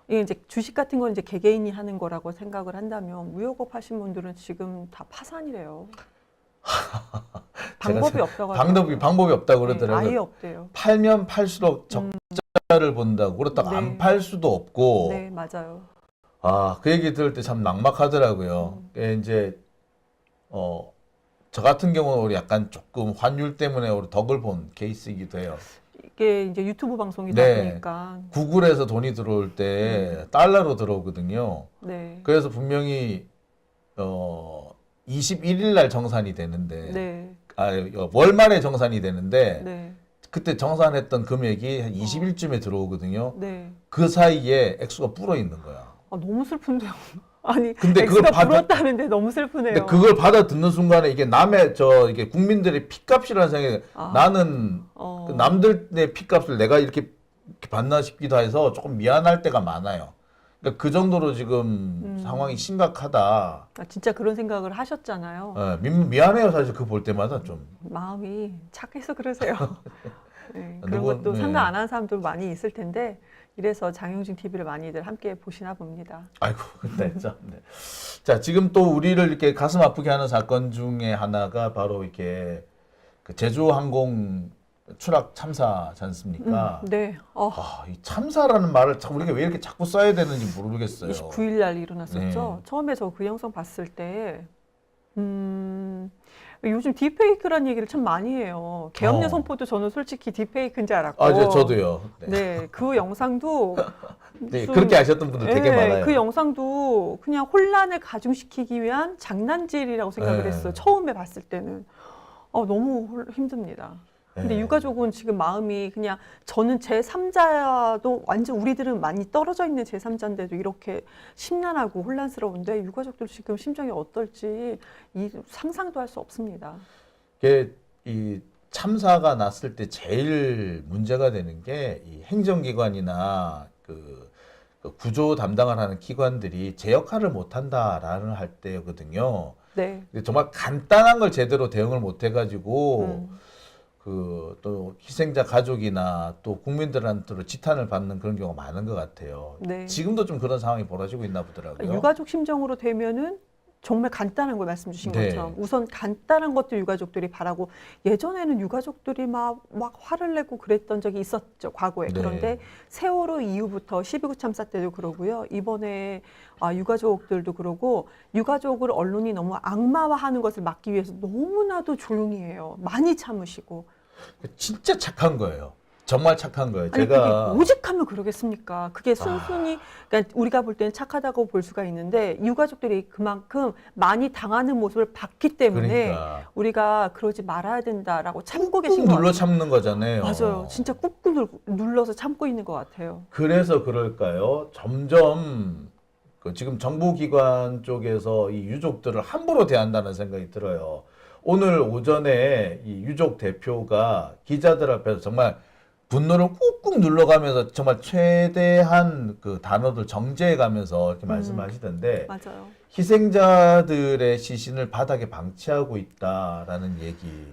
이게 이제 주식 같은 건 이제 개개인이 하는 거라고 생각을 한다면 무역업 하신 분들은 지금 다 파산이래요. 제가 방법이 없다고 하더라고요. 방법이 없다고 네, 아예 그러더라고요. 없대요. 팔면 팔수록 적자를 본다고 그렇다고 안 네, 팔 수도 없고 네, 맞아요. 아, 그 얘기 들을 때 참 막막하더라고요. 이제 저 같은 경우는 우리 약간 조금 환율 때문에 우리 덕을 본 케이스이기도 해요. 이게 이제 유튜브 방송이다 네. 보니까 구글에서 돈이 들어올 때 달러로 들어오거든요. 네, 그래서 분명히 21일 날 정산이 되는데 네, 월말에 정산이 되는데 네, 그때 정산했던 금액이 한 어. 20일쯤에 들어오거든요. 네. 그 사이에 액수가 불어 있는 거야. 아, 너무 슬픈데요. 아니, 근데 그걸 X가 불었다는데 너무 슬프네요. 근데 그걸 받아 듣는 순간에 이게 남의 이게 국민들의 피값이라는 생각이 아, 나는 그 어, 남들의 피값을 내가 이렇게 받나 싶기도 해서 조금 미안할 때가 많아요. 그러니까 그 정도로 지금 상황이 심각하다. 아, 진짜 그런 생각을 하셨잖아요. 미안해요, 사실 그 볼 때마다 좀. 마음이 착해서 그러세요. 네, 그런 누군, 것도 네. 상관 안 하는 사람들 많이 있을 텐데 이래서 장영진 TV를 많이들 함께 보시나 봅니다. 아이고, 근데 참. 네. 자, 지금 또 우리를 이렇게 가슴 아프게 하는 사건 중에 하나가 바로 이렇게 그 제주항공 추락 참사지 않습니까? 네, 이 참사라는 말을 참 우리가 왜 이렇게 자꾸 써야 되는지 모르겠어요. 29일 날 일어났었죠. 네. 처음에 저 그 영상 봤을 때, 요즘 딥페이크라는 얘기를 참 많이 해요. 계엄령 선포도 저는 솔직히 딥페이크인 줄 알았고. 저도요. 네. 네, 그 영상도 네, 무슨- 그렇게 아셨던 분들 되게 네, 많아요. 그 영상도 그냥 혼란을 가중시키기 위한 장난질이라고 생각을 네. 했어요. 처음에 봤을 때는. 너무 힘듭니다. 근데 네. 유가족은 지금 마음이 그냥 저는 제3자도 완전 우리들은 많이 떨어져 있는 제3자인데도 이렇게 심란하고 혼란스러운데 유가족들 지금 심정이 어떨지 상상도 할 수 없습니다. 이 참사가 났을 때 제일 문제가 되는 게 이 행정기관이나 그 구조 담당을 하는 기관들이 제 역할을 못한다라는 할 때거든요. 네. 근데 정말 간단한 걸 제대로 대응을 못 해가지고 음. 또 희생자 가족이나 또 국민들한테로 지탄을 받는 그런 경우가 많은 것 같아요. 네. 지금도 좀 그런 상황이 벌어지고 있나 보더라고요. 유가족 심정으로 되면은 정말 간단한 걸 말씀 주신 네. 것처럼 우선 간단한 것도 유가족들이 바라고 예전에는 유가족들이 막 화를 내고 그랬던 적이 있었죠, 과거에. 네. 그런데 세월호 이후부터 12.9 참사 때도 그러고요. 이번에 유가족들도 그러고 유가족을 언론이 너무 악마화하는 것을 막기 위해서 너무나도 조용히 해요. 많이 참으시고. 진짜 착한 거예요. 정말 착한 거예요. 아니 제가 그게 오직하면 그러겠습니까? 그게 순순히 그러니까 우리가 볼 때는 착하다고 볼 수가 있는데 유가족들이 그만큼 많이 당하는 모습을 봤기 때문에 그러니까 우리가 그러지 말아야 된다라고 참고 계신 꾹 거 눌러 같아요. 참는 거잖아요. 맞아요. 진짜 꾹꾹 눌러서 참고 있는 것 같아요. 그래서 그럴까요? 점점 지금 정부기관 쪽에서 이 유족들을 함부로 대한다는 생각이 들어요. 오늘 오전에 이 유족 대표가 기자들 앞에서 정말 분노를 꾹꾹 눌러가면서 정말 최대한 그 단어들 정제해가면서 이렇게 말씀하시던데 맞아요. 희생자들의 시신을 바닥에 방치하고 있다라는 얘기.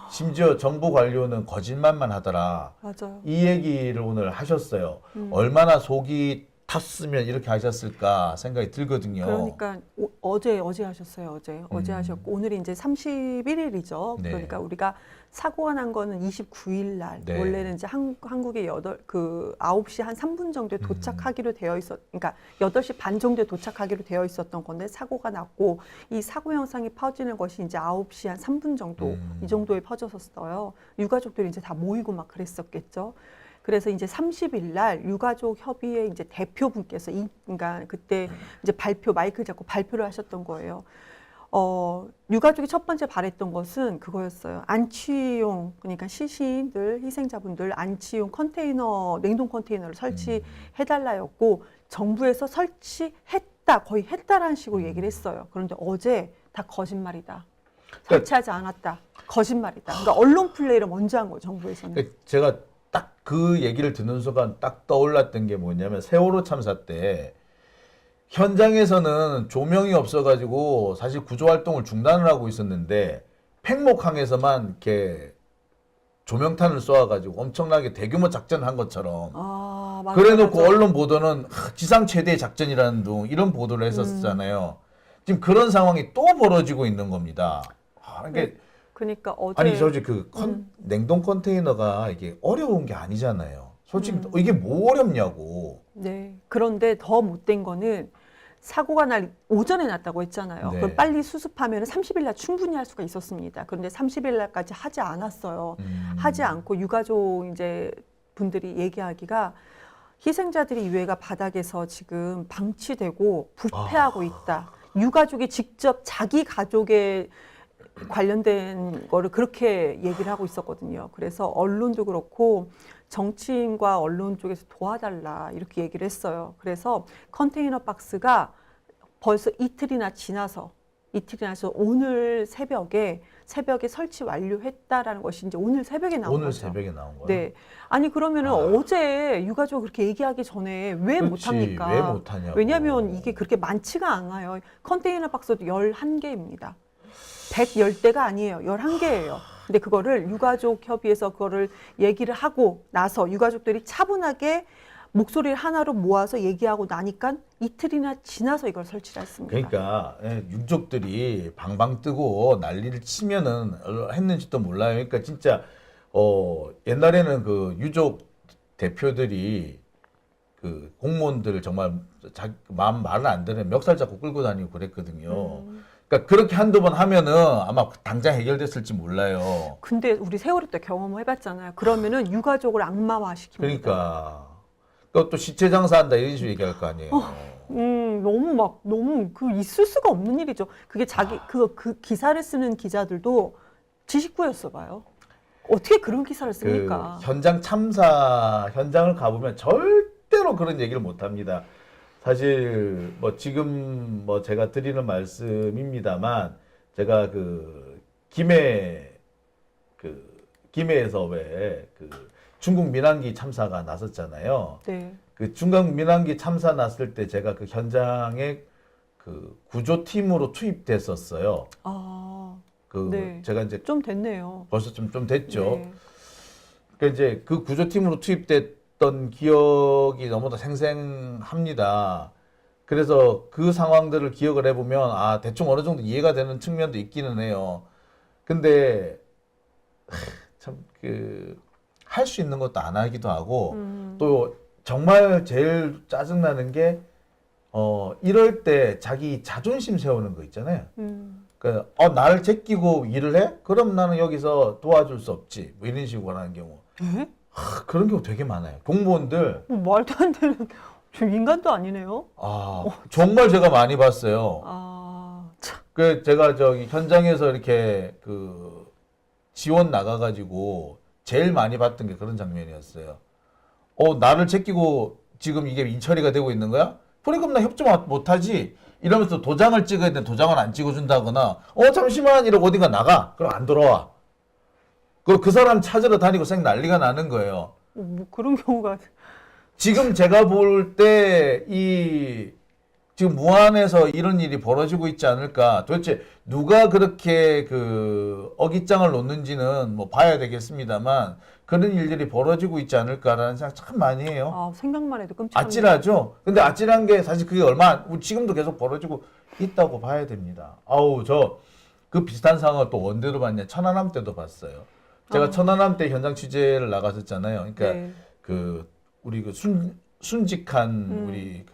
심지어 정부 관료는 거짓말만 하더라. 맞아요. 이 얘기를 오늘 하셨어요. 음. 얼마나 속이 탔으면 이렇게 하셨을까 생각이 들거든요. 그러니까 어제 하셨어요. 어제 하셨고 오늘이 이제 31일이죠. 네. 그러니까 우리가 사고가 난 거는 29일 날. 네. 원래는 이제 한국에 9시 한 3분 정도에 도착하기로 되어 그러니까 8시 반 정도에 도착하기로 되어 있었던 건데 사고가 났고 이 사고 영상이 퍼지는 것이 이제 9시 한 3분 정도 이 정도에 퍼졌었어요. 유가족들이 이제 다 모이고 막 그랬었겠죠. 그래서 이제 30일 날 유가족 협의회 이제 대표분께서 그러니까 그때 이제 마이크를 잡고 발표를 하셨던 거예요. 유가족이 첫 번째 바랬던 것은 그거였어요. 안치용, 그러니까 시신들, 희생자분들 안치용 컨테이너, 냉동 컨테이너를 설치해달라였고 정부에서 설치했다, 거의 했다라는 식으로 얘기를 했어요. 그런데 어제 다 거짓말이다. 설치하지 않았다. 거짓말이다. 그러니까 언론 플레이를 먼저 한 거예요, 정부에서는. 제가 딱 그 얘기를 듣는 순간 딱 떠올랐던 게 뭐냐면 세월호 참사 때 현장에서는 조명이 없어가지고 사실 구조 활동을 중단을 하고 있었는데 팽목항에서만 이렇게 조명탄을 쏘아가지고 엄청나게 대규모 작전을 한 것처럼 아, 맞아, 그래놓고 맞아. 언론 보도는 지상 최대 작전이라는 둥 이런 보도를 했었잖아요. 지금 그런 상황이 또 벌어지고 있는 겁니다. 이게 네. 그러니까 어제 아니 솔직히 냉동 컨테이너가 이게 어려운 게 아니잖아요. 솔직히 이게 뭐 어렵냐고. 네. 그런데 더 못된 거는 사고가 날 오전에 났다고 했잖아요. 네. 그걸 빨리 수습하면 30일 날 충분히 할 수가 있었습니다. 그런데 30일 날까지 하지 않았어요. 하지 않고 유가족 이제 분들이 얘기하기가 희생자들이 유해가 바닥에서 지금 방치되고 부패하고 있다. 유가족이 직접 자기 가족의 관련된 거를 그렇게 얘기를 하고 있었거든요. 그래서 언론도 그렇고 정치인과 언론 쪽에서 도와달라 이렇게 얘기를 했어요. 그래서 컨테이너 박스가 벌써 이틀이나 지나서 오늘 새벽에 설치 완료했다라는 것이 이제 오늘 새벽에 나온 오늘 거죠. 새벽에 나온 거예요. 네. 아니 그러면은 어제 유가족 그렇게 얘기하기 전에 왜 그렇지, 못합니까? 왜 못하냐고. 왜냐하면 이게 그렇게 많지가 않아요. 컨테이너 박스도 11개입니다. 110대가 아니에요. 11개예요. 근데 그거를 유가족 협의회에서 그거를 얘기를 하고 나서 유가족들이 차분하게 목소리를 하나로 모아서 얘기하고 나니까 이틀이나 지나서 이걸 설치를 했습니다. 그러니까 유족들이 방방 뜨고 난리를 치면은 했는지도 몰라요. 그러니까 진짜 옛날에는 그 유족 대표들이 그 공무원들 정말 마음 말을 안 들으면 멱살 잡고 끌고 다니고 그랬거든요. 그러니까 그렇게 한두 번 하면은 아마 당장 해결됐을지 몰라요. 근데 우리 세월호 때 경험을 해봤잖아요. 그러면은 유가족을 악마화시킵니다. 그러니까 또 시체 장사한다 이런 식으로 얘기할 거 아니에요. 너무 그 있을 수가 없는 일이죠. 그게 그 기사를 쓰는 기자들도 지식구였어 봐요. 어떻게 그런 기사를 씁니까? 그 현장 참사 현장을 가보면 절대로 그런 얘기를 못 합니다. 사실 뭐 지금 뭐 제가 드리는 말씀입니다만 제가 그 김해에서 왜 그 중국 민항기 참사가 났었잖아요. 네. 그 중국 민항기 참사 났을 때 제가 그 현장에 그 구조팀으로 투입됐었어요. 네. 제가 이제 좀 됐네요. 벌써 좀 됐죠. 네. 그러니까 이제 그 구조팀으로 투입됐던 기억이 너무나 생생합니다. 그래서 그 상황들을 기억을 해보면 대충 어느 정도 이해가 되는 측면도 있기는 해요. 근데 참 할 수 있는 것도 안 하기도 하고 또 정말 제일 짜증나는 게 이럴 때 자기 자존심 세우는 거 있잖아요. 나를 제끼고 일을 해? 그럼 나는 여기서 도와줄 수 없지. 뭐 이런 식으로 하는 경우. 그런 경우 되게 많아요. 공무원들. 말도 안 되는, 저 인간도 아니네요. 정말 제가 많이 봤어요. 참. 제가 저기 현장에서 이렇게 지원 나가가지고 제일 많이 봤던 게 그런 장면이었어요. 나를 제끼고 지금 이게 인처리가 되고 있는 거야? 그럼 나 협조 못하지. 이러면서 도장을 찍어야 되는데 도장을 안 찍어준다거나 잠시만 이러고 어딘가 나가. 그럼 안 돌아와. 그 사람 찾으러 다니고 생 난리가 나는 거예요. 뭐 그런 경우가. 지금 제가 볼 때 지금 무안에서 이런 일이 벌어지고 있지 않을까. 도대체 누가 그렇게 어깃장을 놓는지는 뭐 봐야 되겠습니다만 그런 일들이 벌어지고 있지 않을까라는 생각 참 많이 해요. 생각만 해도 끔찍합니다. 아찔하죠? 근데 아찔한 게 사실 그게 지금도 계속 벌어지고 있다고 봐야 됩니다. 그 비슷한 상황을 또 원대로 봤냐. 천안함 때도 봤어요. 제가 천안함 때 현장 취재를 나갔었잖아요. 그러니까 네. 우리 순직한 우리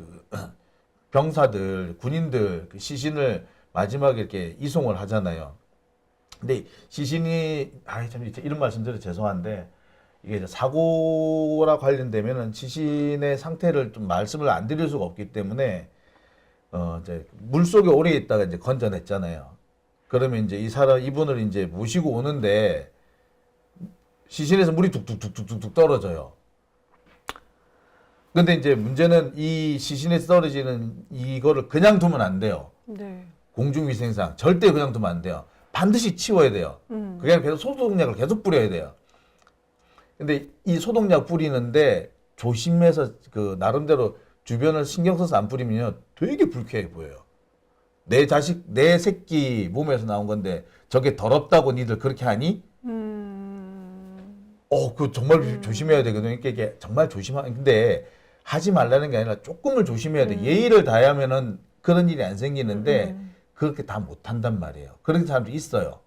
병사들, 군인들 시신을 마지막에 이렇게 이송을 하잖아요. 근데 시신이 참 이런 말씀드려 죄송한데 이게 이제 사고와 관련되면은 시신의 상태를 좀 말씀을 안 드릴 수가 없기 때문에 이제 물 속에 오래 있다가 이제 건져냈잖아요. 그러면 이제 이분을 이제 모시고 오는데 시신에서 물이 뚝뚝뚝뚝뚝 떨어져요. 근데 이제 문제는 이 시신에서 떨어지는 이거를 그냥 두면 안 돼요. 네. 공중위생상 절대 그냥 두면 안 돼요. 반드시 치워야 돼요. 그게 아니라 계속 소독약을 계속 뿌려야 돼요. 근데 이 소독약 뿌리는데 조심해서 나름대로 주변을 신경 써서 안 뿌리면요 되게 불쾌해 보여요. 내 새끼 몸에서 나온 건데 저게 더럽다고 니들 그렇게 하니? 그 정말 조심해야 되거든요. 이게 정말 근데 하지 말라는 게 아니라 조금을 조심해야 돼. 예의를 다하면은 그런 일이 안 생기는데 그렇게 다 못한단 말이에요. 그런 사람들이 있어요.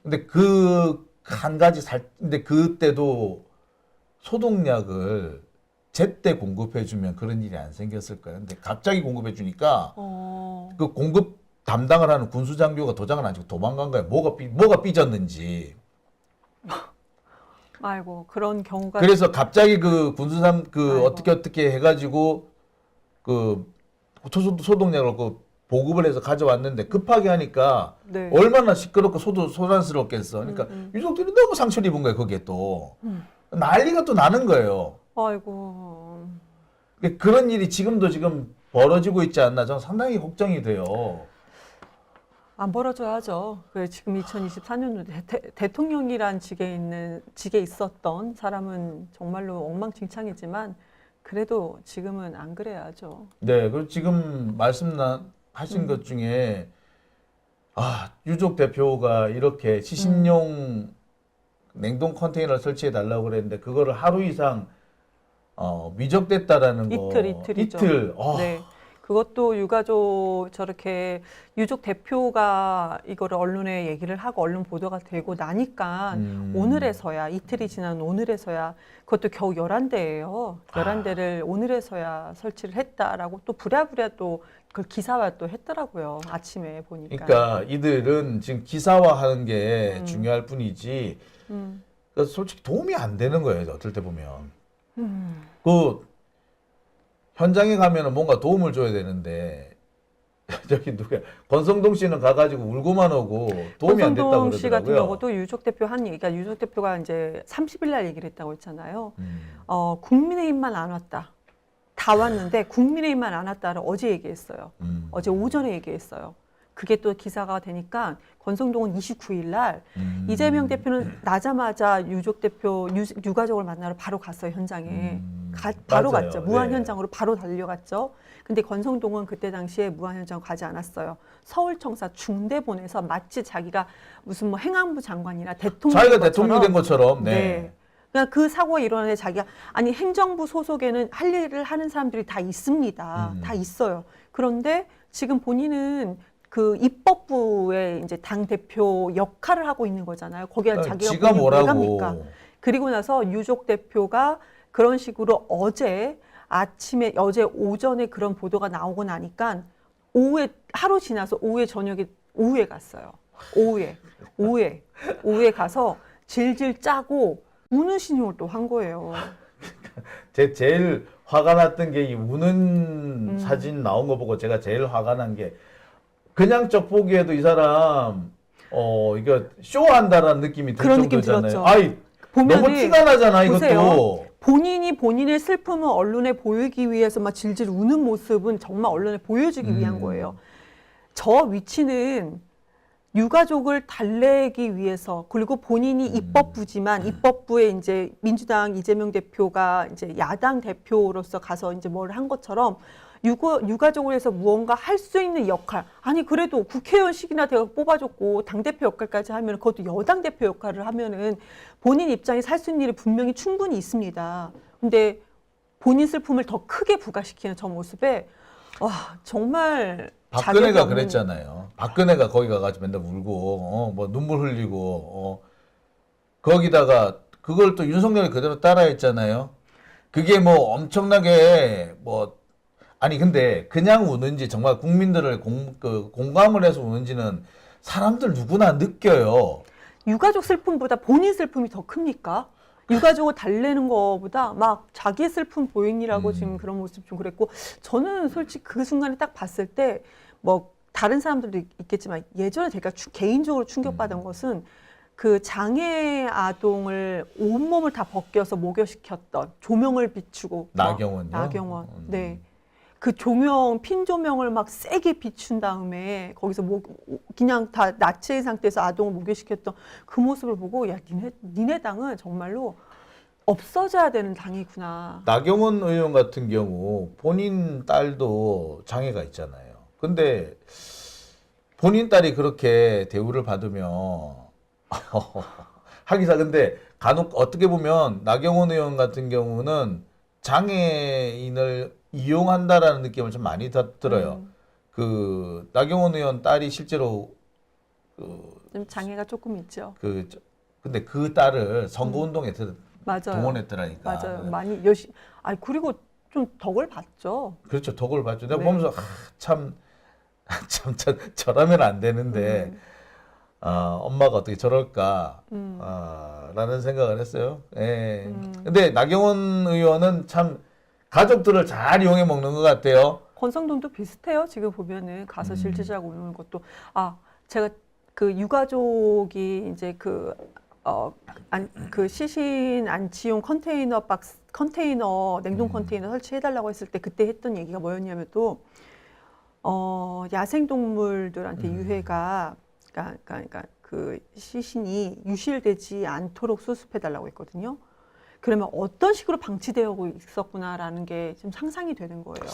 근데 그 한 가지 근데 그때도 소독약을 제때 공급해주면 그런 일이 안 생겼을 거예요. 근데 갑자기 공급해주니까 그 공급 담당을 하는 군수장교가 도장을 안 찍고 도망간 거예요. 뭐가 삐졌는지. 아이고 그런 경우가 그래서 갑자기 그 군수장 아이고. 어떻게 해가지고 그 소독약을 보급을 해서 가져왔는데 급하게 하니까 네. 얼마나 시끄럽고 소란스럽겠어. 그러니까 유족들이 너무 상처를 입은 거예요. 거기에 또 난리가 또 나는 거예요. 아이고 그런 일이 지금 벌어지고 있지 않나 저는 상당히 걱정이 돼요. 안 벌어져야죠. 지금 2024년도 대통령이란 직에 있었던 사람은 정말로 엉망진창이지만 그래도 지금은 안 그래야죠. 네, 그리고 지금 하신 것 중에 유족 대표가 이렇게 시신용 냉동 컨테이너를 설치해 달라고 그랬는데 그거를 하루 이상 미적됐다라는 거. 이틀이죠. 이틀. 네. 그것도 저렇게 유족 대표가 이거를 언론에 얘기를 하고 언론 보도가 되고 나니까 오늘에서야 이틀이 지난 오늘에서야 그것도 겨우 11대예요. 11대를 오늘에서야 설치를 했다라고 또 부랴부랴 또 그 기사화 또 했더라고요. 아침에 보니까. 그러니까 이들은 지금 기사화하는 게 중요할 뿐이지 그러니까 솔직히 도움이 안 되는 거예요. 어떨 때 보면. 그 현장에 가면은 뭔가 도움을 줘야 되는데 저기 권성동 씨는 가가지고 울고만 오고 도움이 안 됐다고 권성동 씨 같은 그러더라고요. 경우도 유족 대표 한 얘기가 유족 대표가 이제 30일 날 얘기를 했다고 했잖아요. 국민의힘만 안 왔다. 다 왔는데 국민의힘만 안 왔다를 어제 얘기했어요. 어제 오전에 얘기했어요. 그게 또 기사가 되니까 권성동은 29일 날 이재명 대표는 나자마자 유족 대표 유가족을 만나러 바로 갔어요. 현장에. 바로 맞아요. 갔죠. 무한 네. 현장으로 바로 달려갔죠. 근데 권성동은 그때 당시에 무한 현장 가지 않았어요. 서울청사 중대본에서 마치 자기가 무슨 뭐 행안부 장관이나 대통령 자기가 대통령 된 것처럼. 네. 네. 그러니까 그 사고가 일어나는데 자기가 아니 행정부 소속에는 할 일을 하는 사람들이 다 있습니다. 다 있어요. 그런데 지금 본인은 그 입법부의 이제 당 대표 역할을 하고 있는 거잖아요. 거기에 자기가 지가 본인이 왜 뭐라고. 갑니까? 그리고 나서 유족 대표가 그런 식으로 어제 오전에 그런 보도가 나오고 나니까 오후에 하루 지나서 오후에 갔어요. 오후에 가서 질질 짜고 우는 신용을 또 한 거예요. 제일 화가 났던 게 이 우는 사진 나온 거 보고 제가 제일 화가 난 게 그냥 쩍 보기에도 이 사람 이거 쇼한다라는 느낌이 들 그런 느낌 정도잖아요. 들었죠. 아이 너무 티가 나잖아 보세요. 이것도. 본인이 본인의 슬픔을 언론에 보이기 위해서 막 질질 우는 모습은 정말 언론에 보여주기 위한 거예요. 저 위치는 유가족을 달래기 위해서 그리고 본인이 입법부지만 입법부에 이제 민주당 이재명 대표가 이제 야당 대표로서 가서 이제 뭘 한 것처럼 유가족을 해서 무언가 할 수 있는 역할. 아니 그래도 국회의원식이나 내가 뽑아줬고 당대표 역할까지 하면 그것도 여당 대표 역할을 하면은 본인 입장에서 할 수 있는 일이 분명히 충분히 있습니다. 근데 본인 슬픔을 더 크게 부각시키는 저 모습에 와 정말 박근혜가 그랬잖아요. 박근혜가 거기 가가지고 맨날 울고 뭐 눈물 흘리고 거기다가 그걸 또 윤석열이 그대로 따라했잖아요. 그게 뭐 엄청나게 아니 근데 그냥 우는지 정말 국민들을 공감을 해서 우는지는 사람들 누구나 느껴요. 유가족 슬픔보다 본인 슬픔이 더 큽니까? 유가족을 달래는 것보다 막 자기 슬픔 보이느라고 지금 그런 모습 좀 그랬고 저는 솔직히 그 순간에 딱 봤을 때 뭐 다른 사람들도 있겠지만 예전에 제가 개인적으로 충격받은 것은 그 장애 아동을 온몸을 다 벗겨서 목욕시켰던 조명을 비추고 나경원요? 나경원. 네. 그 핀 조명을 막 세게 비춘 다음에 거기서 그냥 다 나체인 상태에서 아동을 목욕시켰던 그 모습을 보고 야 니네 당은 정말로 없어져야 되는 당이구나. 나경원 의원 같은 경우 본인 딸도 장애가 있잖아요. 근데 본인 딸이 그렇게 대우를 받으면 하기사 근데 간혹 어떻게 보면 나경원 의원 같은 경우는 장애인을 이용한다라는 느낌을 좀 많이 들어요. 그 나경원 의원 딸이 실제로 좀 장애가 조금 있죠. 근데 그 딸을 선거운동에 맞아요. 동원했더라니까. 맞아요. 많이 그리고 좀 덕을 봤죠. 그렇죠. 덕을 봤죠. 내가 네. 보면서 참 저라면 안 되는데 엄마가 어떻게 저럴까 라는 생각을 했어요. 예. 근데 나경원 의원은 참 가족들을 잘 이용해 먹는 것 같아요. 권성동도 비슷해요. 지금 보면은 가서 실질적으로 오는 것도 제가 그 유가족이 이제 그 시신 안치용 컨테이너 냉동 컨테이너 설치해달라고 했을 때 그때 했던 얘기가 뭐였냐면 또 야생 동물들한테 유해가 그러니까 그 시신이 유실되지 않도록 수습해달라고 했거든요. 그러면 어떤 식으로 방치되어 있었구나라는 게 좀 상상이 되는 거예요.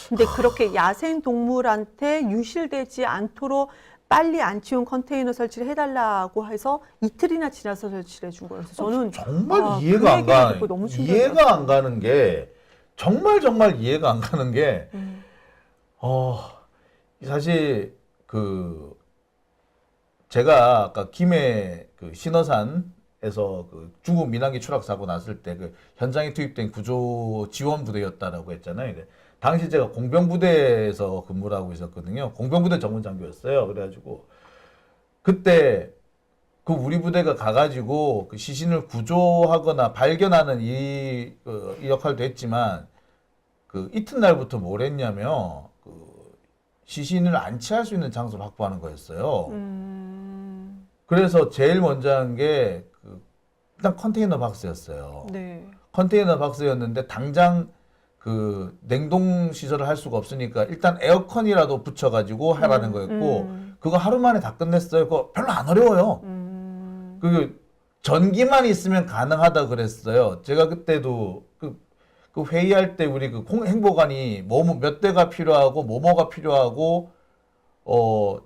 근데 그렇게 야생 동물한테 유실되지 않도록 빨리 안치용 컨테이너 설치를 해달라고 해서 이틀이나 지나서 설치를 해준 거예요. 그래서 저는 정말 이해가 안 가. 이해가 안 가는 게 정말 이해가 안 가는 게 사실 그 제가 아까 김해 그 신어산에서 그 중국 민항기 추락 사고 났을 때 그 현장에 투입된 구조 지원 부대였다라고 했잖아요. 당시 제가 공병부대에서 근무를 하고 있었거든요. 공병부대 전문 장교였어요. 그래가지고 그때 그 우리 부대가 가가지고 그 시신을 구조하거나 발견하는 이 역할도 했지만 그 이튿날부터 뭘 했냐면 그 시신을 안치할 수 있는 장소를 확보하는 거였어요. 그래서 제일 먼저 한 게 일단 컨테이너 박스였어요. 네. 컨테이너 박스였는데 당장 그 냉동 시설을 할 수가 없으니까 일단 에어컨이라도 붙여가지고 하라는 거였고 그거 하루 만에 다 끝냈어요. 그거 별로 안 어려워요. 그 전기만 있으면 가능하다 그랬어요. 제가 그때도 그 회의할 때 우리 그 행보관이 몇 대가 필요하고 뭐가 필요하고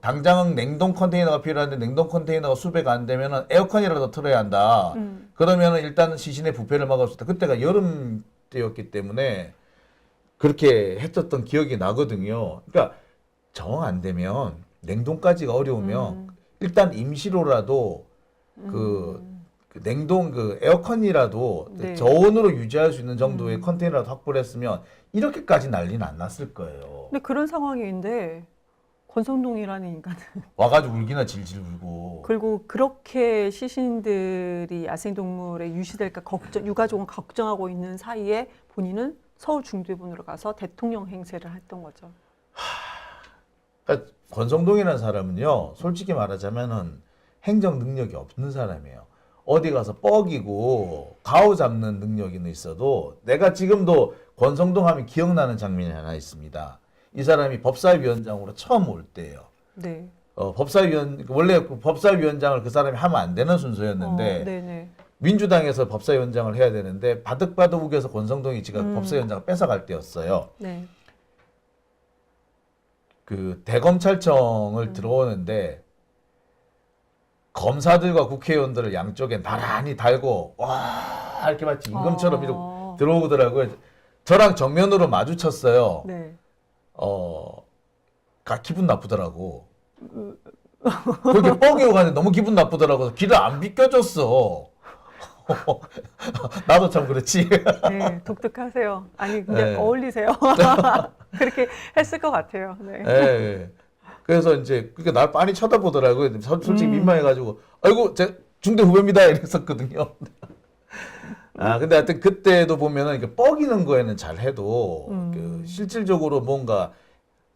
당장 냉동 컨테이너가 필요한데 냉동 컨테이너가 수배가 안 되면은 에어컨이라도 틀어야 한다. 그러면은 일단 시신의 부패를 막을 수 있다. 그때가 여름 때였기 때문에 그렇게 했었던 기억이 나거든요. 그러니까 정 안 되면 냉동까지가 어려우면 일단 임시로라도 그 냉동 그 에어컨이라도 네. 저온으로 유지할 수 있는 정도의 컨테이너라도 확보를 했으면 이렇게까지 난리는 안 났을 거예요. 근데 그런 상황인데 권성동이라는 인간은 와가지고 울기나 질질 울고. 그리고 그렇게 시신들이 야생동물에 유시될까 유가족은 걱정하고 있는 사이에 본인은 서울 중대본으로 가서 대통령 행세를 했던 거죠. 그러니까 권성동이라는 사람은요, 솔직히 말하자면은 행정 능력이 없는 사람이에요. 어디 가서 뻐기고 가오 잡는 능력이 있어도 내가 지금도 권성동 하면 기억나는 장면이 하나 있습니다. 이 사람이 법사위원장으로 처음 올 때예요. 네. 원래 그 법사위원장을 그 사람이 하면 안 되는 순서였는데 네네. 민주당에서 법사위원장을 해야 되는데 바득바득 우겨서 권성동이 지금 법사위원장을 뺏어갈 때였어요. 네. 그 대검찰청을 들어오는데 검사들과 국회의원들을 양쪽에 나란히 달고 와 이렇게 마치 임금처럼 이렇게 들어오더라고요. 저랑 정면으로 마주쳤어요. 네. 기분 나쁘더라고. 그렇게 뻥이 오가는데 너무 기분 나쁘더라고. 길을 안 비껴줬어. 나도 참 그렇지. 네, 독특하세요. 아니 근데 네. 어울리세요. 그렇게 했을 것 같아요. 네. 네. 그래서 이제 그렇게 날 빤히 쳐다보더라고요. 솔직히 민망해가지고 아이고 제 중대 후배입니다 이랬었거든요. 근데 하여튼 그때도 보면은 이렇게 뻐기는 거에는 잘 해도 그 실질적으로 뭔가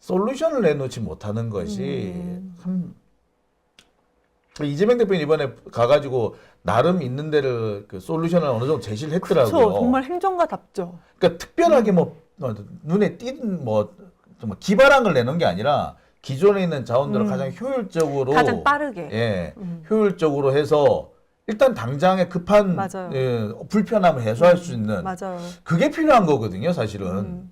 솔루션을 내놓지 못하는 것이 참 이재명 대표는 이번에 가가지고 나름 있는 데를 그 솔루션을 어느 정도 제시를 했더라고요. 그렇죠. 정말 행정가답죠. 그러니까 특별하게 눈에 띄는 정말 기발한 걸 내는 게 아니라 기존에 있는 자원들을 가장 효율적으로 가장 빠르게 효율적으로 해서 일단 당장의 급한 불편함을 해소할 수 있는 맞아요. 그게 필요한 거거든요, 사실은.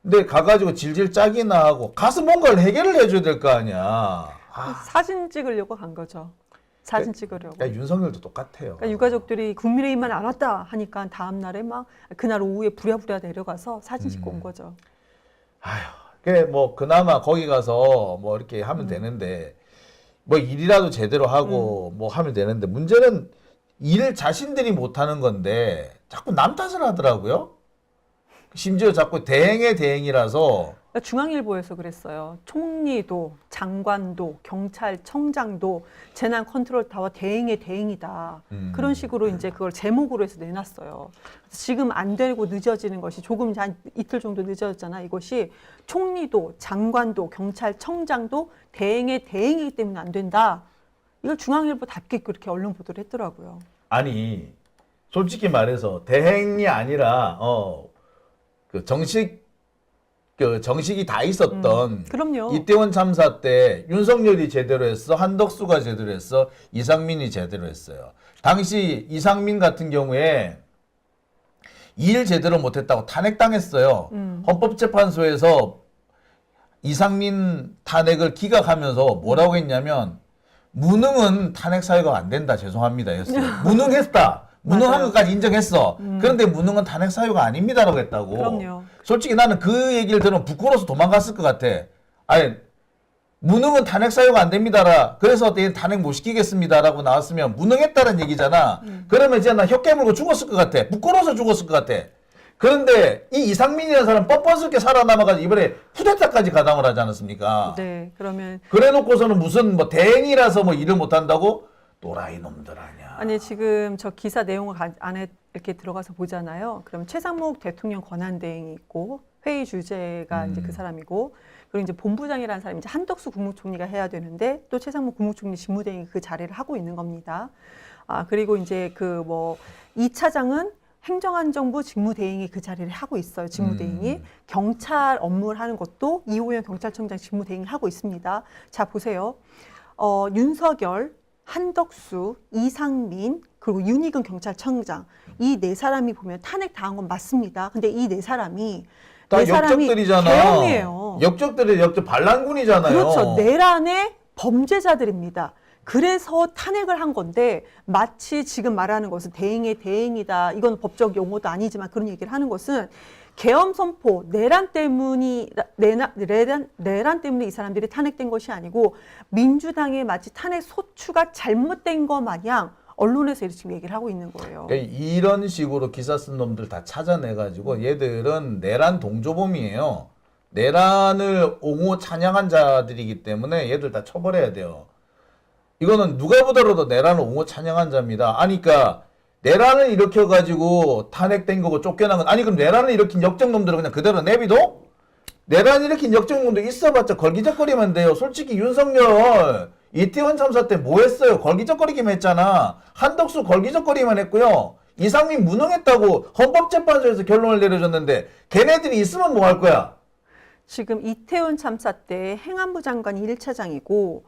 근데 가가지고 질질 짜기나 하고 가서 뭔가를 해결을 해줘야 될 거 아니야. 사진 찍으려고 간 거죠. 사진 찍으려고. 그러니까 윤석열도 똑같아요. 그러니까 유가족들이 국민의힘만 안 왔다 하니까 다음 날에 막 그날 오후에 부랴부랴 내려가서 사진 찍고 온 거죠. 아휴, 그래 뭐 그나마 거기 가서 뭐 이렇게 하면 되는데 뭐 일이라도 제대로 하고 뭐 하면 되는데 문제는 일 자신들이 못하는 건데 자꾸 남 탓을 하더라고요. 심지어 자꾸 대행의 대행이라서 그러니까 중앙일보에서 그랬어요. 총리도, 장관도, 경찰청장도 재난 컨트롤타워 대행의 대행이다. 그런 식으로 이제 그걸 제목으로 해서 내놨어요. 지금 안 되고 늦어지는 것이 조금 한 이틀 정도 늦어졌잖아. 이것이 총리도, 장관도, 경찰청장도 대행의 대행이기 때문에 안 된다. 이걸 중앙일보답게 그렇게 언론 보도를 했더라고요. 아니 솔직히 말해서 대행이 아니라 그 정식이 다 있었던 그럼요. 이태원 참사 때 윤석열이 제대로 했어, 한덕수가 제대로 했어, 이상민이 제대로 했어요. 당시 이상민 같은 경우에 일 제대로 못했다고 탄핵당했어요. 헌법재판소에서 이상민 탄핵을 기각하면서 뭐라고 했냐면 무능은 탄핵 사유가 안 된다. 죄송합니다. 했어요. 무능했다. 무능한 것까지 인정했어. 그런데 무능은 탄핵 사유가 아닙니다라고 했다고. 그럼요. 솔직히 나는 그 얘기를 들으면 부끄러워서 도망갔을 것 같아. 아니 무능은 탄핵 사유가 안 됩니다라. 그래서 탄핵 못 시키겠습니다라고 나왔으면 무능했다는 얘기잖아. 그러면 이제 나 혀 깨물고 죽었을 것 같아. 부끄러워서 죽었을 것 같아. 그런데 이 이상민이라는 사람 뻔뻔스럽게 살아남아가지고 이번에 쿠데타까지 가담을 하지 않았습니까? 네, 그러면 그래놓고서는 무슨 뭐 대행이라서 뭐 일을 못한다고 또라이 놈들 아니야. 아니 지금 저 기사 내용을 안에 이렇게 들어가서 보잖아요. 그럼 최상목 대통령 권한대행이 있고 회의 주재가 이제 그 사람이고 그리고 이제 본부장이라는 사람이 이제 한덕수 국무총리가 해야 되는데 또 최상목 국무총리 직무대행이 그 자리를 하고 있는 겁니다. 아 그리고 이제 그 뭐 2차장은 행정안전부 직무대행이 그 자리를 하고 있어요. 직무대행이 경찰 업무를 하는 것도 이호영 경찰청장 직무대행이 하고 있습니다. 자 보세요. 윤석열, 한덕수, 이상민 그리고 윤희근 경찰청장 이 네 사람이 보면 탄핵 당한 건 맞습니다. 근데 이 네 사람이 다 역적들이잖아. 계엄이에요. 역적들이 반란군이잖아요. 그렇죠. 내란의 범죄자들입니다. 그래서 탄핵을 한 건데 마치 지금 말하는 것은 대행의 대행이다. 이건 법적 용어도 아니지만 그런 얘기를 하는 것은 계엄 선포, 내란 때문에 이 사람들이 탄핵된 것이 아니고 민주당의 마치 탄핵 소추가 잘못된 것 마냥 언론에서 지금 얘기를 하고 있는 거예요. 그러니까 이런 식으로 기사 쓴 놈들 다 찾아내가지고 얘들은 내란 동조범이에요. 내란을 옹호 찬양한 자들이기 때문에 얘들 다 처벌해야 돼요. 이거는 누가 보더라도 내란을 옹호 찬양한 자입니다. 아니 그러니까 내란을 일으켜가지고 탄핵된 거고 쫓겨난 건 아니 그럼 내란을 일으킨 역적놈들은 그냥 그대로 내비둬? 내란 일으킨 역적놈들 있어봤자 걸기적거리면 돼요. 솔직히 윤석열 이태원 참사 때 뭐 했어요? 걸기적거리기만 했잖아. 한덕수 걸기적거리만 했고요. 이상민 무능했다고 헌법재판소에서 결론을 내려줬는데 걔네들이 있으면 뭐 할 거야? 지금 이태원 참사 때 행안부 장관이 1차장이고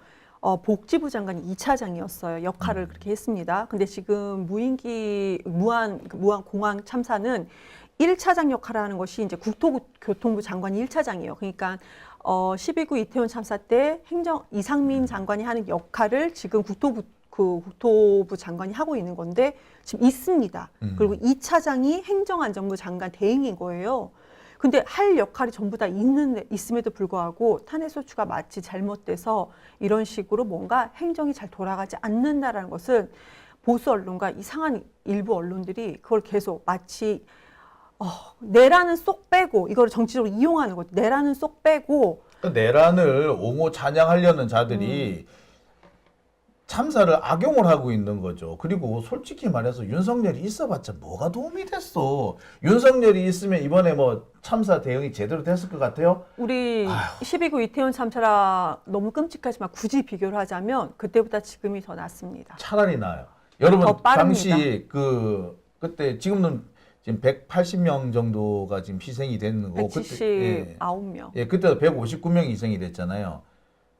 복지부 장관이 2차장이었어요. 역할을 그렇게 했습니다. 근데 지금 무한 공항 참사는 1차장 역할을 하는 것이 이제 국토교통부 장관이 1차장이에요. 그러니까 12구 이태원 참사 때 이상민 장관이 하는 역할을 지금 국토부 장관이 하고 있는 건데 지금 있습니다. 그리고 2차장이 행정안전부 장관 대행인 거예요. 근데 할 역할이 전부 다 있음에도 불구하고 탄핵 소추가 마치 잘못돼서 이런 식으로 뭔가 행정이 잘 돌아가지 않는다라는 것은 보수 언론과 이상한 일부 언론들이 그걸 계속 마치 내란은 쏙 빼고 이걸 정치적으로 이용하는 거죠. 내란은 쏙 빼고 그러니까 내란을 옹호 찬양하려는 자들이 참사를 악용을 하고 있는 거죠. 그리고 솔직히 말해서 윤석열이 있어봤자 뭐가 도움이 됐어. 윤석열이 있으면 이번에 뭐 참사 대응이 제대로 됐을 것 같아요? 우리 12구 이태원 참사라 너무 끔찍하지만 굳이 비교를 하자면 그때보다 지금이 더 낫습니다. 차라리 나아요. 여러분 더 빠릅니다. 당시 그때 지금은 지금 180명 정도가 지금 희생이 됐는 거고 179명. 그때 159명이 희생이 됐잖아요.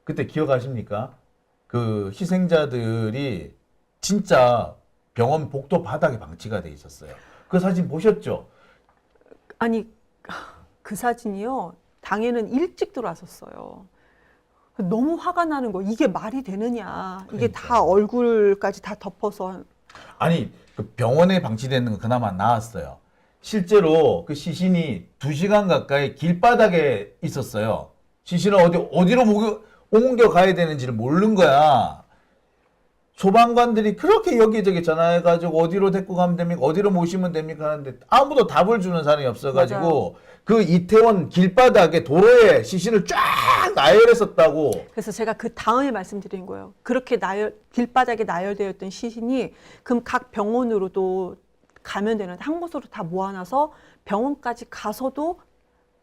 그때 기억하십니까? 그 희생자들이 진짜 병원 복도 바닥에 방치가 돼 있었어요. 그 사진 보셨죠? 아니 그 사진이요. 당에는 일찍 들어왔었어요. 너무 화가 나는 거. 이게 말이 되느냐. 이게 그러니까. 다 얼굴까지 다 덮어서. 아니 그 병원에 방치되는 건 그나마 나았어요. 실제로 그 시신이 2시간 가까이 길바닥에 있었어요. 시신을 어디로 옮겨 가야 되는지를 모르는 거야. 소방관들이 그렇게 여기저기 전화해가지고 어디로 데리고 가면 됩니까? 어디로 모시면 됩니까? 하는데 아무도 답을 주는 사람이 없어가지고 맞아요. 그 이태원 길바닥에 도로에 시신을 쫙 나열했었다고. 그래서 제가 그 다음에 말씀드린 거예요. 그렇게 길바닥에 나열되어 있던 시신이 그럼 각 병원으로도 가면 되는데 한 곳으로 다 모아놔서 병원까지 가서도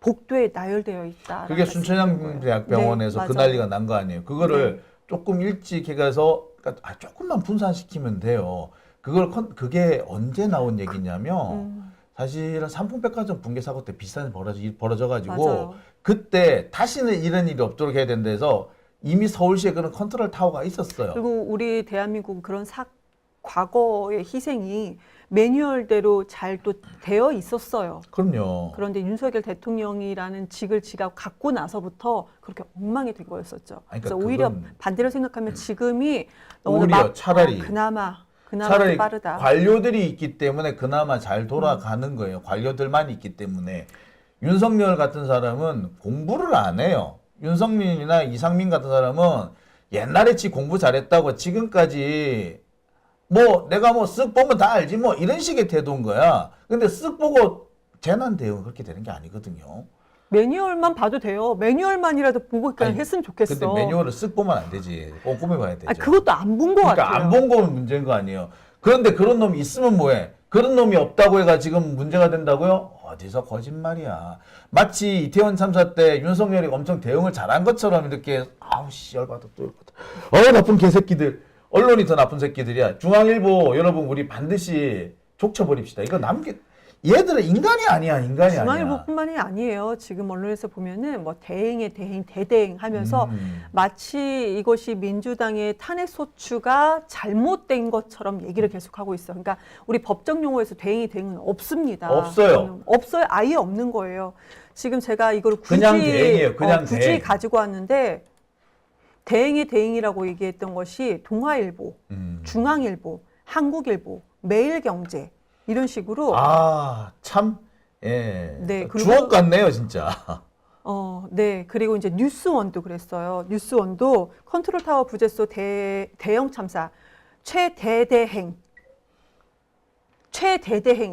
복도에 나열되어 있다. 그게 순천향대학병원에서 네, 그 맞아요. 난리가 난 거 아니에요. 그거를 조금 일찍 해가서 그러니까 조금만 분산시키면 돼요. 그게 언제 나온 얘기냐면 사실은 삼풍백화점 붕괴 사고 때 비슷한 일이 벌어져가지고 맞아요. 그때 다시는 이런 일이 없도록 해야 된다 해서 이미 서울시에 그런 컨트롤 타워가 있었어요. 그리고 우리 대한민국은 그런 과거의 희생이 매뉴얼대로 잘 또 되어 있었어요. 그럼요. 그런데 윤석열 대통령이라는 직을 지가 갖고 나서부터 그렇게 엉망이 된 거였었죠. 아니, 그래서 그러니까 오히려 그건 반대로 생각하면 지금이 너무 오히려 차라리 그나마 차라리 빠르다. 관료들이 있기 때문에 그나마 잘 돌아가는 거예요. 관료들만 있기 때문에. 윤석열 같은 사람은 공부를 안 해요. 윤석민이나 이상민 같은 사람은 옛날에 지 공부 잘했다고 지금까지 뭐 내가 뭐 쓱 보면 다 알지 뭐 이런 식의 태도인 거야. 근데 쓱 보고 재난 대응은 그렇게 되는 게 아니거든요. 매뉴얼만 봐도 돼요. 매뉴얼만이라도 보고 그냥 아니, 했으면 좋겠어. 근데 매뉴얼을 쓱 보면 안 되지. 꼼꼼히 봐야 되죠. 그것도 안 본 것 그러니까 같아요. 안 본 거면 문제인 거 아니에요. 그런데 그런 놈이 있으면 뭐해? 그런 놈이 없다고 해가 지금 문제가 된다고요? 어디서 거짓말이야. 마치 이태원 참사 때 윤석열이 엄청 대응을 잘한 것처럼 이렇게 아우 씨 열받아 또 열받아. 나쁜 개새끼들. 언론이 더 나쁜 새끼들이야. 중앙일보 여러분 우리 반드시 족쳐버립시다. 이거 얘들은 인간이 아니야. 인간이 아니야. 중앙일보뿐만이 아니에요. 지금 언론에서 보면은 뭐 대행에 대행, 대대행 하면서 마치 이것이 민주당의 탄핵 소추가 잘못된 것처럼 얘기를 계속하고 있어. 그러니까 우리 법정 용어에서 대행이 대행은 없습니다. 없어요. 없어요. 아예 없는 거예요. 지금 제가 이걸 굳이 그냥 대행이에요. 그냥 굳이 대행. 가지고 왔는데 대행의 대행이라고 얘기했던 것이 동아일보, 중앙일보, 한국일보, 매일경제 이런 식으로 참 예. 네, 그리고- 주옥 같네요, 진짜. 네. 그리고 이제 뉴스원도 그랬어요. 뉴스원도 컨트롤 타워 부재소 대형 참사 최대대행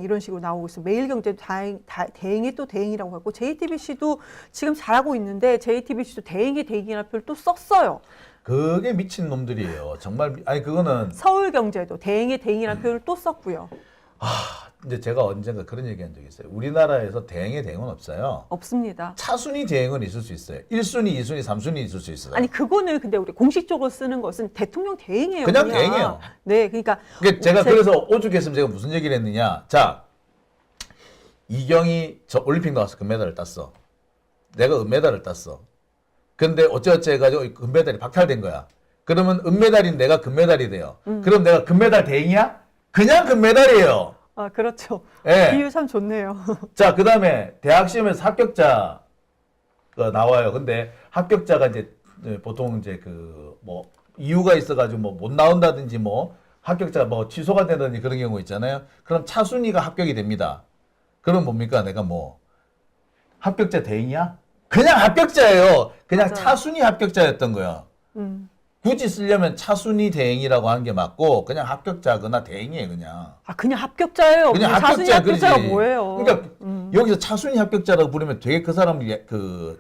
이런 식으로 나오고 있어요. 매일경제도 대행이 또 대행이라고 하고 JTBC도 지금 잘하고 있는데 JTBC도 대행이 대행이라는 표현을 또 썼어요. 그게 미친 놈들이에요. 정말 아니 그거는 서울경제도 대행이 대행이라는 표현을 또 썼고요. 이제 제가 언젠가 그런 얘기한 적이 있어요. 우리나라에서 대행의 대행은 없어요. 없습니다. 차순위 대행은 있을 수 있어요. 1순위, 2순위, 3순위 있을 수 있어요. 아니 그거는 근데 우리 공식적으로 쓰는 것은 대통령 대행이에요. 그냥 대행이에요. 네, 그러니까 제가 그래서 오죽했으면 제가 무슨 얘기를 했느냐. 자, 이경이 저 올림픽 나와서 금메달을 땄어. 내가 은메달을 땄어. 근데 어쩌어쩌 해가지고 금메달이 박탈된 거야. 그러면 은메달인 내가 금메달이 돼요. 그럼 내가 금메달 대행이야? 그냥 금메달이에요. 그렇죠. 예. 비유 참 좋네요. 자, 그 다음에 대학 시험에서 합격자가 나와요. 근데 합격자가 이제 보통 이제 뭐 이유가 있어가지고 뭐 못 나온다든지 뭐 합격자가 뭐 취소가 되든지 그런 경우 있잖아요. 그럼 차순위가 합격이 됩니다. 그럼 뭡니까? 내가 뭐 합격자 대행이야? 그냥 합격자예요. 그냥 맞아요. 차순위 합격자였던 거야. 굳이 쓰려면 차순위 대행이라고 하는 게 맞고 그냥 합격자거나 대행이에요, 그냥. 그냥 합격자예요. 그냥 차순위 합격자 합격자가 그러지. 뭐예요? 그러니까 여기서 차순위 합격자라고 부르면 되게 그 사람을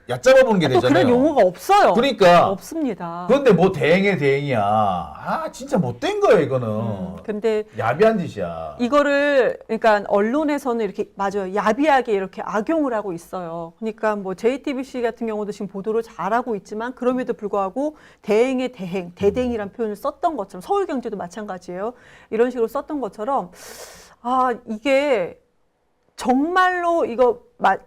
얕잡아 보는 게 또 되잖아요. 그런 용어가 없어요. 그러니까 없습니다. 그런데 뭐 대행의 대행이야. 진짜 못된 거예요, 이거는. 근데 야비한 짓이야. 이거를 그러니까 언론에서는 이렇게 맞아요. 야비하게 이렇게 악용을 하고 있어요. 그러니까 뭐 JTBC 같은 경우도 지금 보도를 잘하고 있지만 그럼에도 불구하고 대행의 대행, 대대행이라는 표현을 썼던 것처럼 서울경제도 마찬가지예요. 이런 식으로 썼던 것처럼 이게 정말로 이거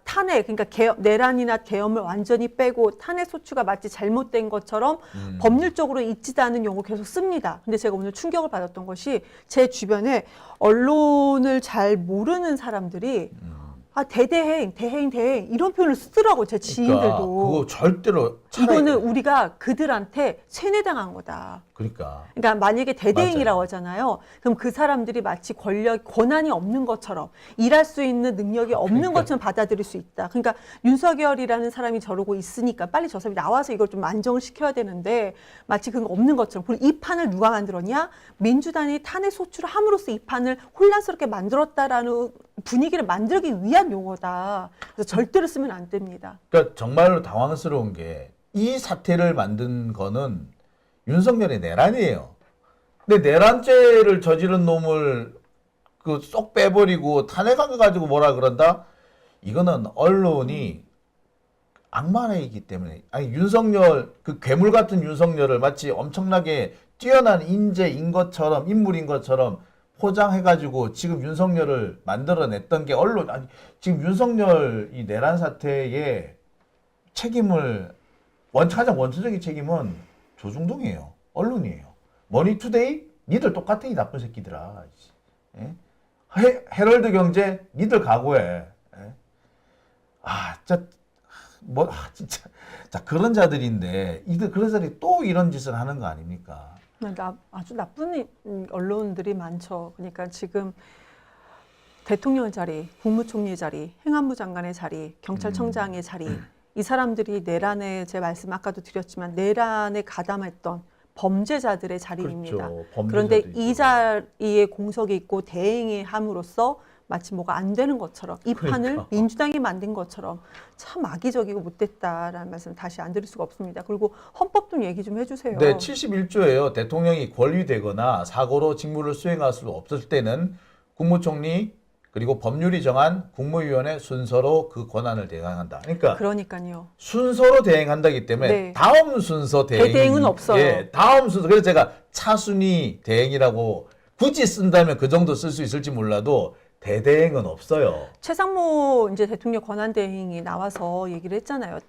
탄핵 그러니까 내란이나 계엄을 완전히 빼고 탄핵 소추가 마치 잘못된 것처럼 법률적으로 있지도 않은 용어 계속 씁니다. 근데 제가 오늘 충격을 받았던 것이 제 주변에 언론을 잘 모르는 사람들이 대대행 이런 표현을 쓰더라고 제 지인들도. 그러니까 그거 절대로 이거는 우리가 그들한테 세뇌당한 거다. 그러니까 만약에 대대행이라고 하잖아요. 그럼 그 사람들이 마치 권한이 없는 것처럼 일할 수 있는 능력이 없는 것처럼 받아들일 수 있다. 그러니까 윤석열이라는 사람이 저러고 있으니까 빨리 저 사람이 나와서 이걸 좀 안정을 시켜야 되는데 마치 그런 거 없는 것처럼. 그리고 이 판을 누가 만들었냐? 민주당이 탄핵 소추를 함으로써 이 판을 혼란스럽게 만들었다라는 분위기를 만들기 위한 용어다. 그래서 절대로 쓰면 안 됩니다. 그러니까 정말로 당황스러운 게 이 사태를 만든 거는 윤석열의 내란이에요. 근데 내란죄를 저지른 놈을 그 쏙 빼버리고 탄핵한 거 가지고 뭐라 그런다? 이거는 언론이 악마이기 때문에 아니 윤석열 그 괴물 같은 윤석열을 마치 엄청나게 뛰어난 인재인 것처럼 인물인 것처럼 포장해가지고 지금 윤석열을 만들어냈던 게 언론 아니 지금 윤석열 이 내란 사태에 책임을 가장 원초적인 책임은 조중동이에요. 언론이에요. 머니투데이 니들 똑같아 이 나쁜 새끼들아. 예? 헤럴드 경제 니들 각오해. 예? 진짜 자 그런 자들인데 이들 그런 자들이 또 이런 짓을 하는 거 아닙니까? 아주 나쁜 언론들이 많죠. 그러니까 지금 대통령 자리, 국무총리 자리, 행안부 장관의 자리, 경찰청장의 자리, 이 사람들이 내란에 제 말씀 아까도 드렸지만 내란에 가담했던 범죄자들의 자리입니다. 그렇죠. 그런데 이 자리에 공석이 있고 대행이 함으로써 마치 뭐가 안 되는 것처럼 이 판을 민주당이 만든 것처럼 참 악의적이고 못됐다라는 말씀 다시 안 드릴 수가 없습니다. 그리고 헌법 좀 얘기 좀 해주세요. 네, 71조예요. 대통령이 권위되거나 사고로 직무를 수행할 수 없을 때는 국무총리 그리고 법률이 정한 국무위원회 순서로 그 권한을 대행한다. 그러니까요. 순서로 대행한다기 때문에 네. 다음 순서 대행은 없어요. 예, 다음 순서. 그래서 제가 차순위 대행이라고 굳이 쓴다면 그 정도 쓸 수 있을지 몰라도 대대행은 없어요. 최상모 이제 대통령 권한대행이 나와서 얘기를 했잖아요.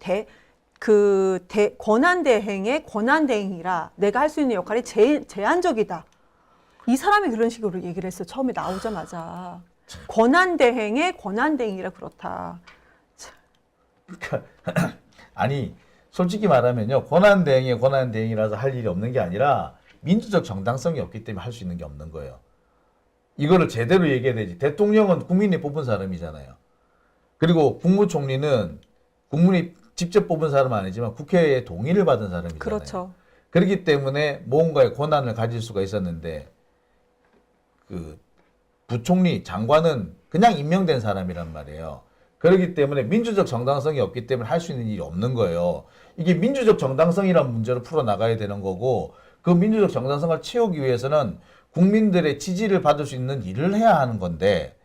권한대행의 권한대행이라 내가 할 수 있는 역할이 제한적이다. 이 사람이 그런 식으로 얘기를 했어요. 처음에 나오자마자. 권한대행의 권한대행이라 그렇다. 그러니까 아니 솔직히 말하면요. 권한대행의 권한대행이라서 할 일이 없는 게 아니라 민주적 정당성이 없기 때문에 할 수 있는 게 없는 거예요. 이거를 제대로 얘기해야 되지. 대통령은 국민이 뽑은 사람이잖아요. 그리고 국무총리는 국민이 직접 뽑은 사람은 아니지만 국회의 동의를 받은 사람이잖아요. 그렇죠. 그렇기 때문에 뭔가의 권한을 가질 수가 있었는데 그 부총리, 장관은 그냥 임명된 사람이란 말이에요. 그렇기 때문에 민주적 정당성이 없기 때문에 할 수 있는 일이 없는 거예요. 이게 민주적 정당성이라는 문제를 풀어나가야 되는 거고 그 민주적 정당성을 채우기 위해서는 국민들의 지지를 받을 수 있는 일을 해야 하는 건데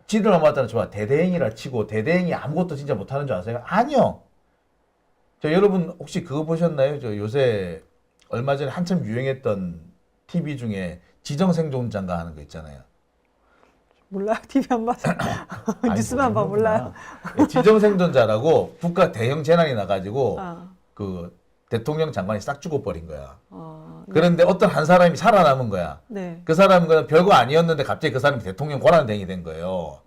지들 엄마들은 좋아 대대행이라 치고 대대행이 아무것도 진짜 못하는 줄 아세요? 아니요. 여러분 혹시 그거 보셨나요? 요새 얼마 전에 한참 유행했던 TV 중에 지정생존자인가 하는 거 있잖아요. 몰라요. TV 안 봐서. 뉴스만 봐 몰라요. 지정생존자라고 국가 대형 재난이 나가지고 그 대통령 장관이 싹 죽어버린 거야. 네. 그런데 어떤 한 사람이 살아남은 거야. 네. 그 사람은 별거 아니었는데 갑자기 그 사람이 대통령 권한대행이 된 거예요.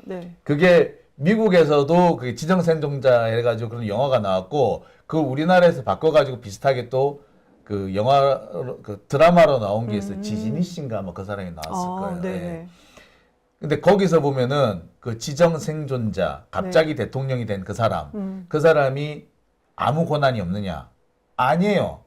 네. 그게 미국에서도 그 지정생존자 해가지고 그런 영화가 나왔고 그 우리나라에서 바꿔가지고 비슷하게 또 그 영화 그 드라마로 나온 게 있어요. 지지니 씨인가 뭐 그 사람이 나왔을 거예요. 네네. 예. 근데 거기서 보면은 그 지정생존자 갑자기 대통령이 된 그 사람 그 사람이 아무 권한이 없느냐? 아니에요.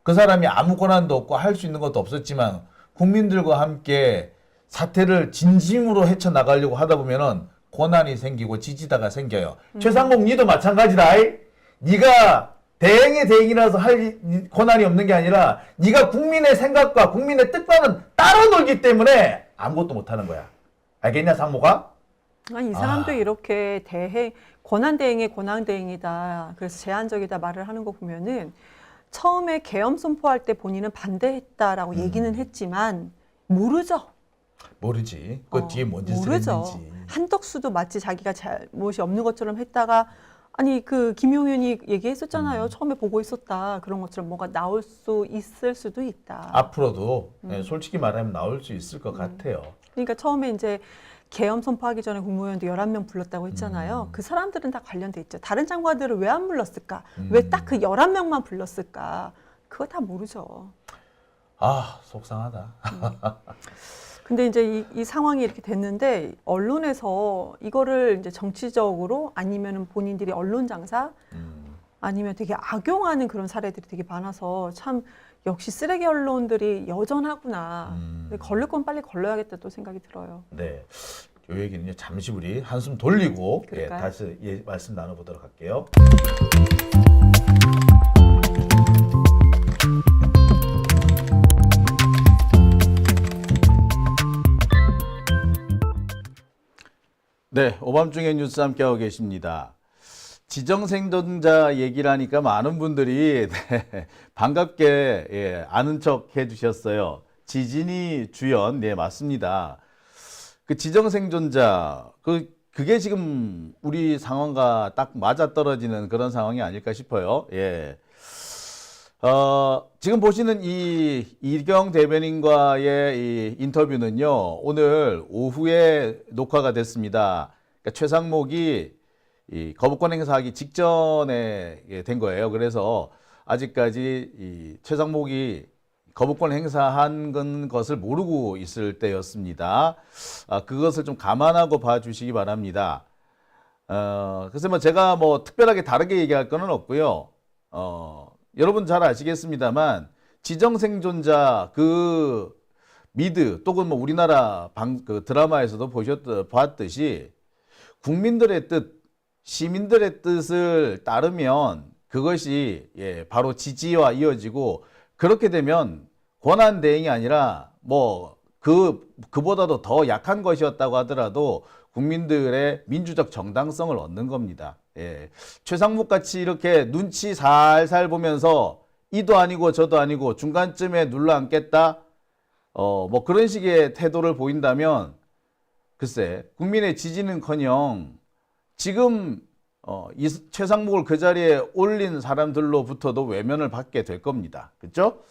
그 사람이 아무 권한도 없고 할 수 있는 것도 없었지만 국민들과 함께 사태를 진심으로 헤쳐나가려고 하다 보면은 권한이 생기고 지지다가 생겨요. 최상목 니도 마찬가지다. 네가 대행의 대행이라서 할 권한이 없는 게 아니라 네가 국민의 생각과 국민의 뜻과는 따로 놀기 때문에 아무것도 못하는 거야. 알겠냐 상모가? 아니 이 사람도 이렇게 권한대행의 권한대행이다. 그래서 제한적이다 말을 하는 거 보면은 처음에 계엄 선포할 때 본인은 반대했다라고 얘기는 했지만 모르죠. 모르지. 그 뒤에 뭔 짓을 모르죠. 했는지. 한덕수도 마치 자기가 잘못이 없는 것처럼 했다가 아니 그 김용현이 얘기했었잖아요. 처음에 보고 있었다. 그런 것처럼 뭐가 나올 수 있을 수도 있다. 앞으로도 솔직히 말하면 나올 수 있을 것 같아요. 그러니까 처음에 이제 계엄 선포하기 전에 국무위원도 11명 불렀다고 했잖아요. 그 사람들은 다 관련돼 있죠. 다른 장관들을 왜 안 불렀을까? 왜 딱 그 11명만 불렀을까? 그거 다 모르죠. 아, 속상하다. 근데 이제 이 상황이 이렇게 됐는데 언론에서 이거를 이제 정치적으로 아니면은 본인들이 언론 장사 아니면 되게 악용하는 그런 사례들이 되게 많아서 참 역시 쓰레기 언론들이 여전하구나. 근데 걸릴 건 빨리 걸러야겠다 또 생각이 들어요. 네. 요 얘기는 잠시 우리 한숨 돌리고 그럴까요? 다시 말씀 나눠보도록 할게요. 네, 오밤중에 뉴스 함께하고 계십니다. 지정생존자 얘기를 하니까 많은 분들이 반갑게 아는 척 해주셨어요. 지진이 주연, 네, 맞습니다. 그 지정생존자, 그게 지금 우리 상황과 딱 맞아떨어지는 그런 상황이 아닐까 싶어요. 예. 지금 보시는 이 이경 대변인과의 이 인터뷰는요, 오늘 오후에 녹화가 됐습니다. 그러니까 최상목이 이 거부권 행사하기 직전에 된 거예요. 그래서 아직까지 이 최상목이 거부권 행사한 것을 모르고 있을 때였습니다. 그것을 좀 감안하고 봐주시기 바랍니다. 그래서 뭐 제가 뭐 특별하게 다르게 얘기할 거는 없고요. 여러분 잘 아시겠습니다만 지정생존자 그 미드 또는 뭐 우리나라 그 드라마에서도 봤듯이 국민들의 뜻, 시민들의 뜻을 따르면 그것이 바로 지지와 이어지고 그렇게 되면 권한 대행이 아니라 뭐 그보다도 더 약한 것이었다고 하더라도 국민들의 민주적 정당성을 얻는 겁니다. 예. 최상목 같이 이렇게 눈치 살살 보면서 이도 아니고 저도 아니고 중간쯤에 눌러 앉겠다. 뭐 그런 식의 태도를 보인다면 글쎄 국민의 지지는커녕 지금 이 최상목을 그 자리에 올린 사람들로부터도 외면을 받게 될 겁니다. 그렇죠?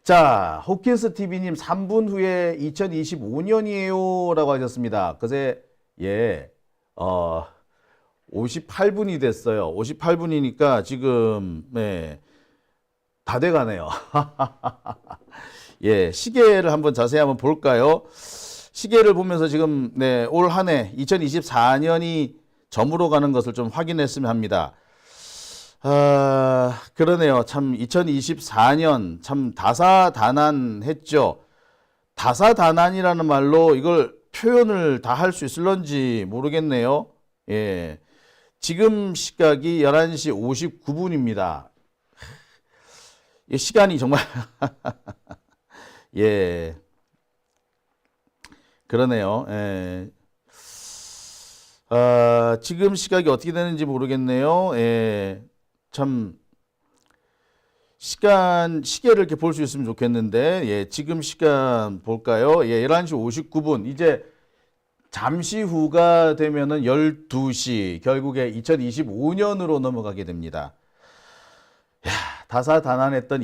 자, 호킨스 TV님 3분 후에 2025년이에요 라고 하셨습니다. 그새 58분이 됐어요. 58분이니까 지금 다 돼가네요. 예, 시계를 한번 자세히 한번 볼까요? 시계를 보면서 지금 올 한 해 2024년이 저물어 가는 것을 좀 확인했으면 합니다. 그러네요. 참 2024년 참 다사다난했죠. 다사다난이라는 말로 이걸 표현을 다 할 수 있을런지 모르겠네요. 예. 지금 시각이 11시 59분입니다. 시간이 정말 예. 그러네요. 예. 지금 시각이 어떻게 되는지 모르겠네요. 예. 참 시계를 이렇게 볼 수 있으면 좋겠는데 지금 시간 볼까요? 11시 59분. 이제 잠시 후가 되면은 12시 결국에 2025년으로 넘어가게 됩니다. 다사다난했던